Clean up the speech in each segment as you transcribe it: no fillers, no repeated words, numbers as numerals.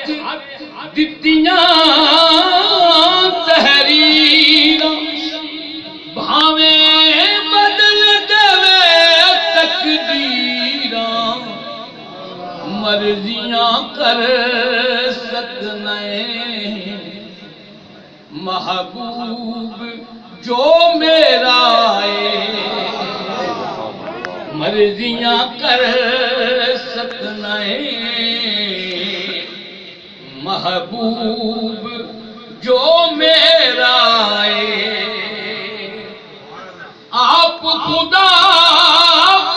दित्तियां तहरीर भावे बदल देवे तकदीरा मर्जियां कर सकने महबूब जो मेरा मर्जियां कर सकने महबूब जो मेरा आप खुदा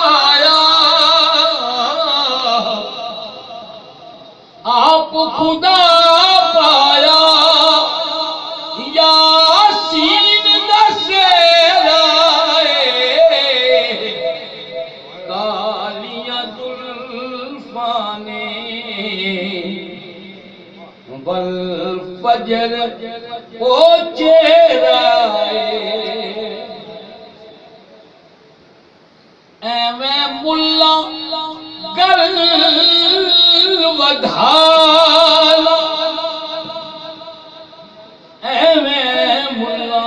पाया आप खुदा पाया यासीन दसेरा कालियां जुल्फाने वल फजर ओ चेहरा एवें मुल्ला गल वधाला एवें मुल्ला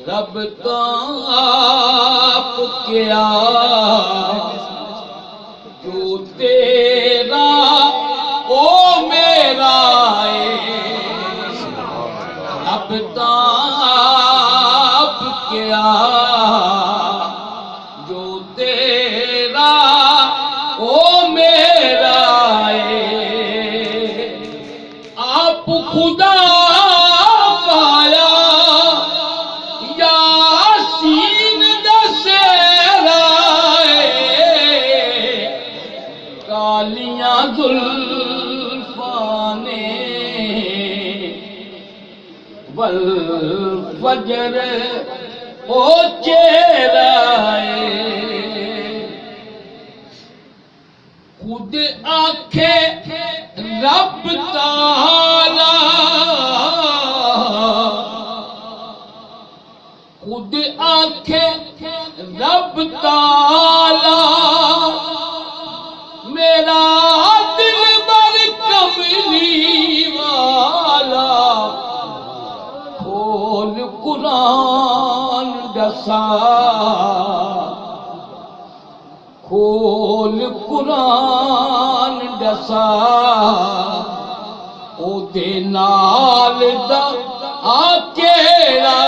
रब ताप क्या जो तेरा ओ मेरा रब ताप क्या जो तेरा ओ मेरा आप खुदा पाया यासीन दसेरा कालियां जुल्फाने वल फजर ओ चेहरा खुद आखे रब ताला खुद आखे रब ताला मेरा दिल बर कमली वाला खोल कुरान दसा खोल कुरान दसा ओदे नाल दा आकेड़ा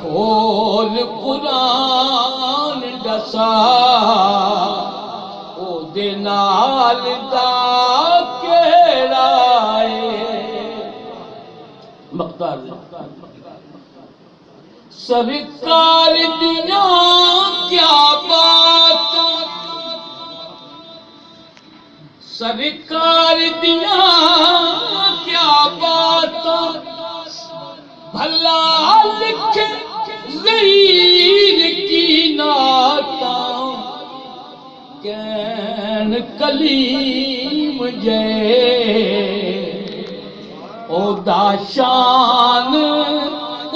खोल कुरान दसा ओदे नाल दा केड़ा मक्तार सरकार दिया क्या बात सरकार दिया क्या बात भला लिख ज़हीर की नाता कैन कलीम जय ओदा शान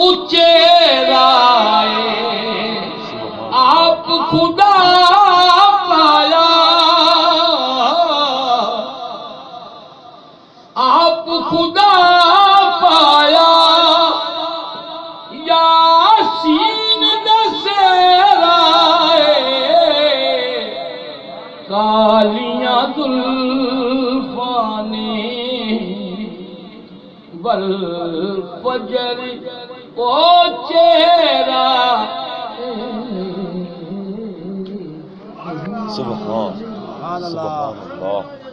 उचेराए आप खुदा पाया आप खुदा पाया यासीन दसेराए कालियां जुल्फाने बल फजर ओ चेहरा सुभान अल्लाह।